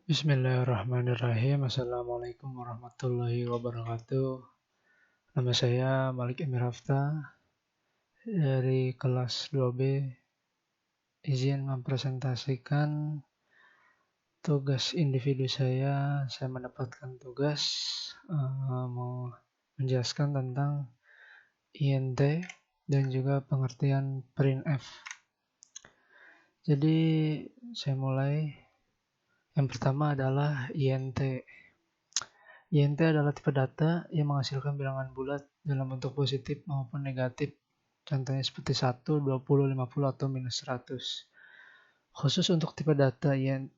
Bismillahirrahmanirrahim. Assalamualaikum warahmatullahi wabarakatuh. Nama saya Malik Emir Hafta dari kelas 2B. Izin mempresentasikan tugas individu saya. Saya mendapatkan tugas mau menjelaskan tentang INT dan juga pengertian printf. Jadi saya mulai. Yang pertama adalah INT. INT adalah tipe data yang menghasilkan bilangan bulat dalam bentuk positif maupun negatif. Contohnya seperti 1, 20, 50, atau minus 100. Khusus untuk tipe data INT,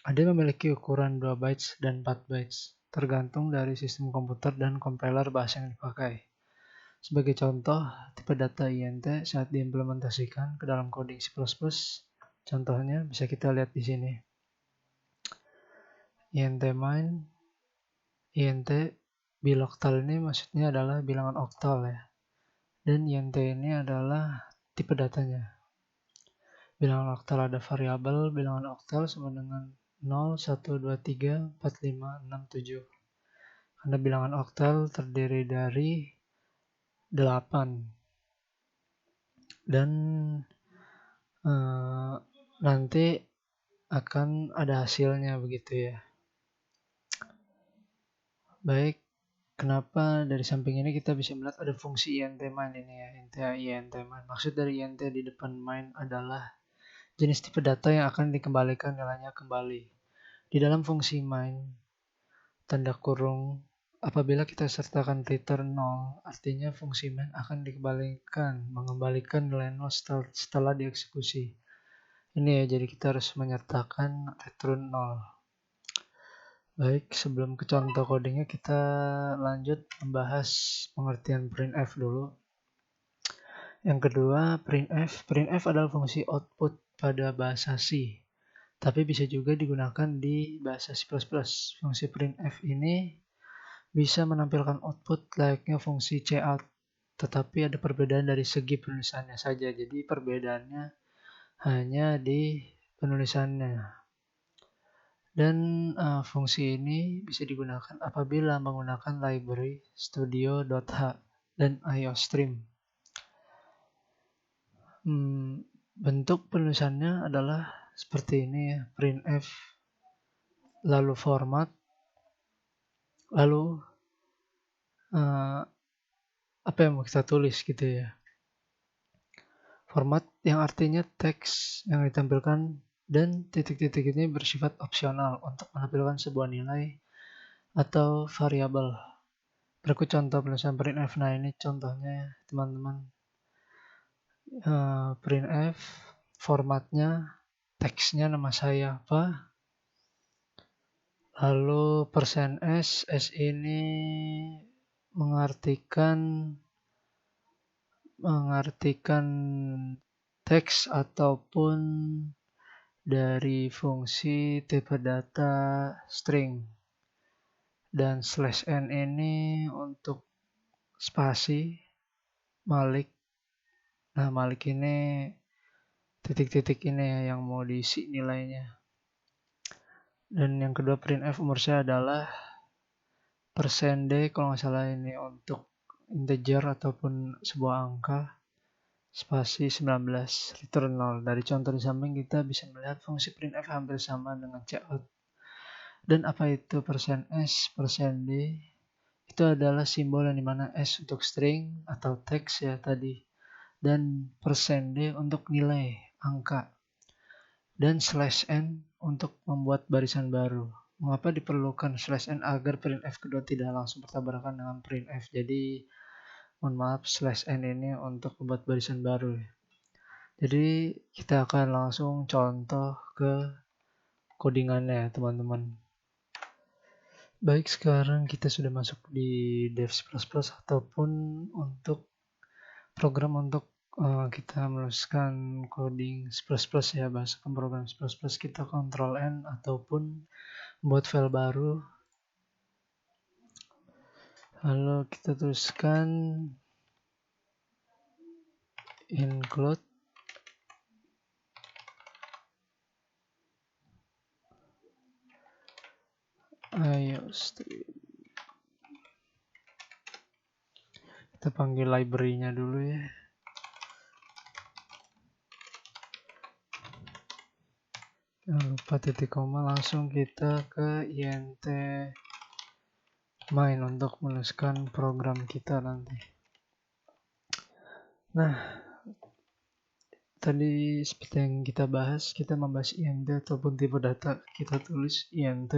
ada yang memiliki ukuran 2 bytes dan 4 bytes, tergantung dari sistem komputer dan compiler bahasa yang dipakai. Sebagai contoh, tipe data INT saat diimplementasikan ke dalam coding C++, contohnya bisa kita lihat di sini. INT main, INT biloktal ini maksudnya adalah bilangan oktal ya. Dan INT ini adalah tipe datanya. Bilangan oktal ada variabel bilangan oktal sama dengan 0, 1, 2, 3, 4, 5, 6, 7. Karena bilangan oktal terdiri dari 8. Dan nanti akan ada hasilnya begitu ya. Baik, kenapa dari samping ini kita bisa melihat ada fungsi INT main ini ya, INT main. Maksud dari INT di depan main adalah jenis tipe data yang akan dikembalikan nilainya kembali. Di dalam fungsi main, tanda kurung, apabila kita sertakan return 0, artinya fungsi main akan mengembalikan nilai 0 setelah dieksekusi. Ini ya, jadi kita harus menyertakan return 0. Baik, sebelum ke contoh codingnya kita lanjut membahas pengertian printf dulu. Yang kedua, printf. Printf adalah fungsi output pada bahasa C, tapi bisa juga digunakan di bahasa C++. Fungsi printf ini bisa menampilkan output layaknya fungsi cout, tetapi ada perbedaan dari segi penulisannya saja. Jadi perbedaannya hanya di penulisannya. Dan fungsi ini bisa digunakan apabila menggunakan library studio.h dan iostream. Bentuk penulisannya adalah seperti ini ya, printf, lalu format, lalu apa yang mau kita tulis gitu ya. Format yang artinya teks yang ditampilkan dan titik-titik ini bersifat opsional untuk menampilkan sebuah nilai atau variabel. Berikut contoh penulisan printf. Nah ini contohnya teman-teman. Printf, formatnya, teksnya nama saya apa, lalu %s, s ini mengartikan teks ataupun dari fungsi tipe data string, dan /n ini untuk spasi Malik. Nah, Malik ini titik-titik ini ya yang mau diisi nilainya. Dan yang kedua, printf umur saya adalah %d, kalau nggak salah ini untuk integer ataupun sebuah angka, spasi 19, return 0. Dari contoh di samping kita bisa melihat fungsi printf hampir sama dengan cout. Dan apa itu %s, %d? Itu adalah simbol yang dimana s untuk string atau teks ya tadi, dan %d untuk nilai angka, dan /n untuk membuat barisan baru. Mengapa diperlukan /n? Agar printf kedua tidak langsung bertabrakan dengan printf. Jadi mohon maaf, /n ini untuk membuat barisan baru. Jadi kita akan langsung contoh ke codingannya teman-teman. Baik, sekarang kita sudah masuk di dev C++ ataupun untuk program untuk kita menuliskan coding C++ ya, bahasa pemrograman C++. Kita Ctrl N ataupun membuat file baru, lalu kita tuliskan include new stream. Kita panggil library-nya dulu ya. Jangan lupa titik koma, langsung kita ke int main untuk menuliskan program kita nanti. Nah, tadi seperti yang kita bahas, kita membahas int ataupun tipe data. Kita tulis int.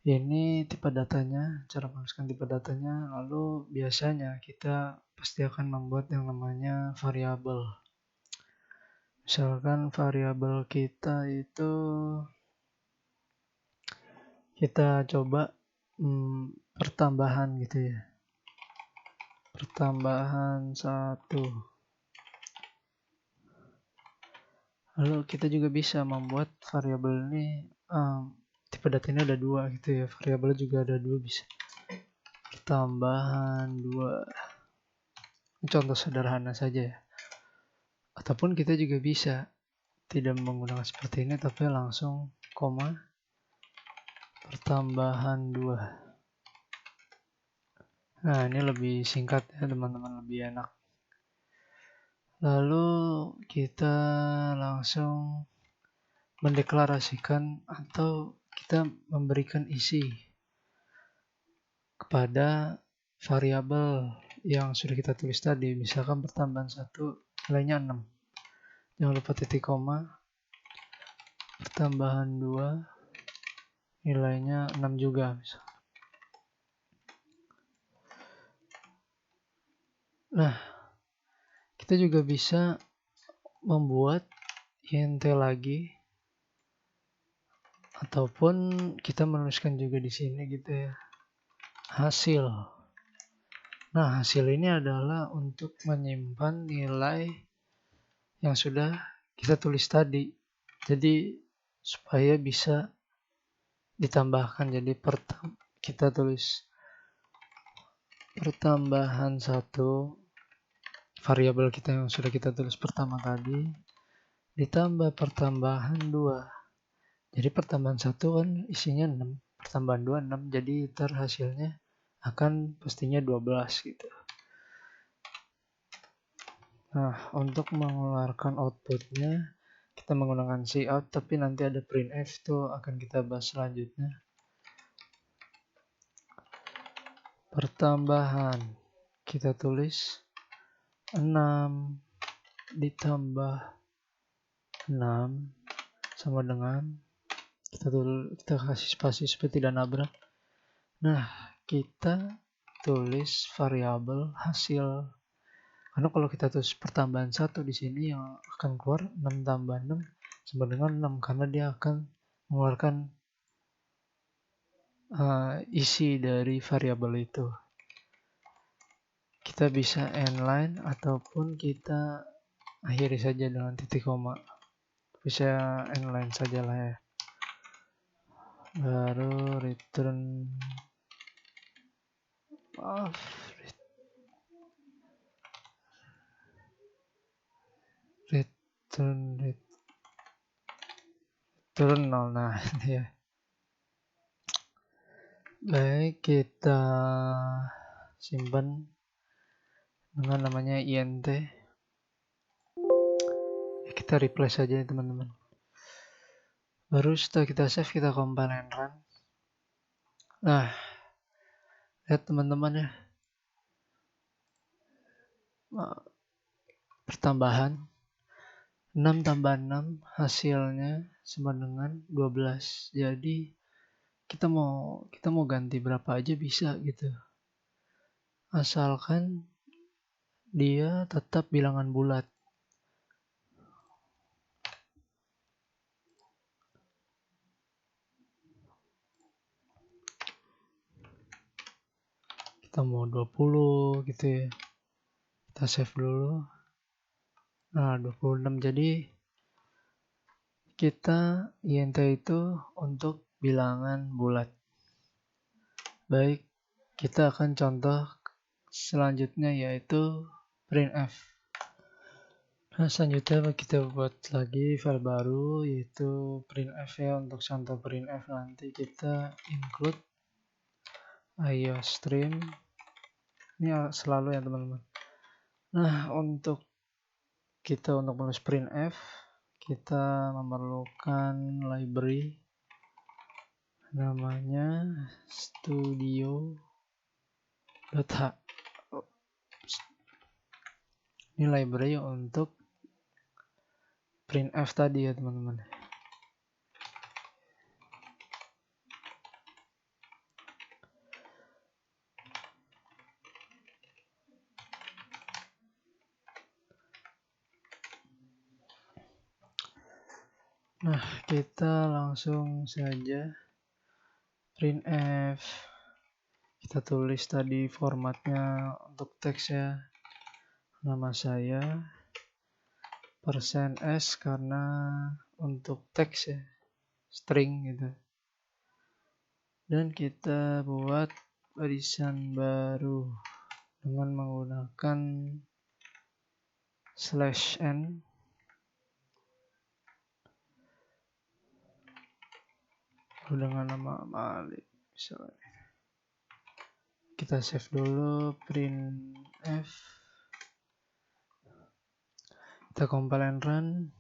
Ini tipe datanya, cara menuliskan tipe datanya. Lalu biasanya kita pasti akan membuat yang namanya variabel. Misalkan variabel kita itu kita coba pertambahan gitu ya. Pertambahan 1. Lalu kita juga bisa membuat variabel ini tipe data ini ada 2 gitu ya. Variabel juga ada 2 bisa. Pertambahan 2. Ini contoh sederhana saja ya. Ataupun kita juga bisa tidak menggunakan seperti ini tapi langsung koma pertambahan 2. Nah, ini lebih singkat ya teman-teman, lebih enak. Lalu kita langsung mendeklarasikan atau kita memberikan isi kepada variabel yang sudah kita tulis tadi. Misalkan pertambahan 1 nilainya 6. Jangan lupa titik koma. Pertambahan 2 nilainya 6 juga. Nah, kita juga bisa membuat int lagi, ataupun kita menuliskan juga di sini gitu ya, hasil. Nah, hasil ini adalah untuk menyimpan nilai yang sudah kita tulis tadi. Jadi supaya bisa ditambahkan. Jadi kita tulis pertambahan 1 variabel kita yang sudah kita tulis pertama tadi ditambah pertambahan 2. Jadi pertambahan 1 kan isinya 6, pertambahan 2 6, jadi ntar hasilnya akan pastinya 12 gitu. Nah, untuk mengeluarkan outputnya kita menggunakan cout, tapi nanti ada printf, itu akan kita bahas selanjutnya. Pertambahan kita tulis 6 ditambah 6 sama dengan kita kasih spasi supaya tidak nabrak. Nah, kita tulis variabel hasil. Karena kalau kita tulis pertambahan 1 di sini yang akan keluar 6 tambah 6 sama dengan 6, karena dia akan mengeluarkan isi dari variabel itu. Kita bisa endline ataupun kita akhiri saja dengan titik koma. Bisa endline saja lah ya. Baru return return 0. Nah, ini ya. Baik, kita simpan dengan namanya int. Kita replace saja ya teman-teman. Baru setelah kita save, kita compile and run. Nah, lihat teman-teman ya, pertambahan 6 tambah 6 hasilnya sama dengan 12. Jadi kita mau ganti berapa aja bisa gitu, asalkan dia tetap bilangan bulat. Kita mau 20 gitu ya, kita save dulu. Nah, 26. Jadi kita int itu untuk bilangan bulat. Baik, kita akan contoh selanjutnya yaitu printf. Nah, selanjutnya kita buat lagi file baru yaitu printf ya. Untuk contoh printf nanti kita include iostream. Ini selalu ya teman-teman. Nah, untuk menulis printf, kita memerlukan library namanya studio.h. Ini library untuk printf tadi ya teman-teman. Nah, kita langsung saja printf. Kita tulis tadi formatnya untuk teks ya. Nama saya %s karena untuk teks ya, string gitu. Dan kita buat barisan baru dengan menggunakan /n dengan nama Malik misalnya. Kita save dulu printf, kita compile and run.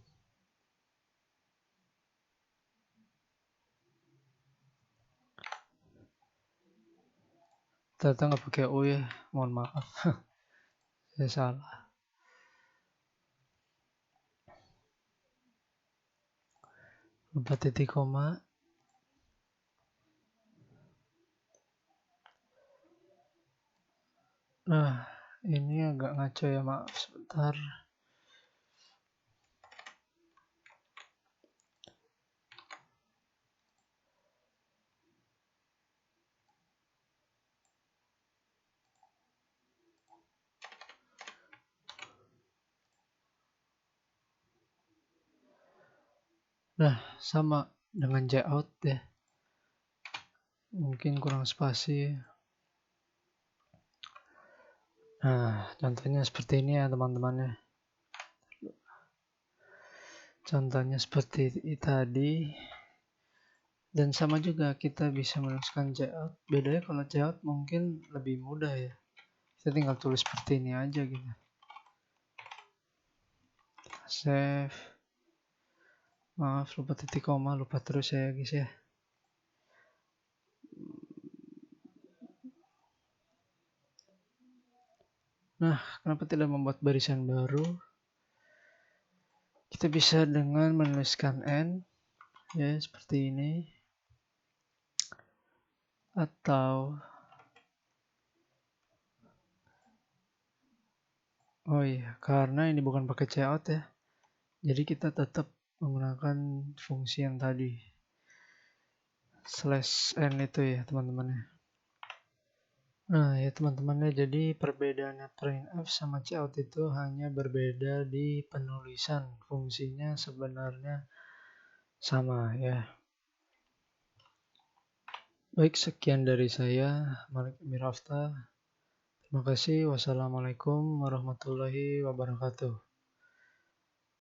Ternyata nggak pakai U ya, mohon maaf. Saya salah. Lupa titik koma. Nah, ini agak ngaco ya, maaf sebentar. Nah, sama dengan jout ya. Mungkin kurang spasi. Nah, contohnya seperti ini ya teman-teman ya. Contohnya seperti tadi. Dan sama juga kita bisa menuliskan jout. Bedanya kalau jout mungkin lebih mudah ya. Kita tinggal tulis seperti ini aja gitu. Save. Maaf lupa titik koma, lupa terus ya guys ya. Nah, kenapa tidak membuat barisan baru? Kita bisa dengan menuliskan n ya seperti ini. Atau oh iya, karena ini bukan pakai cout ya. Jadi kita tetap menggunakan fungsi yang tadi. /n itu ya teman-teman ya. Nah ya teman-teman ya, jadi perbedaannya printf sama cout itu hanya berbeda di penulisan. Fungsinya sebenarnya sama ya. Baik, sekian dari saya, Malik Mirafta. Terima kasih. Wassalamualaikum warahmatullahi wabarakatuh.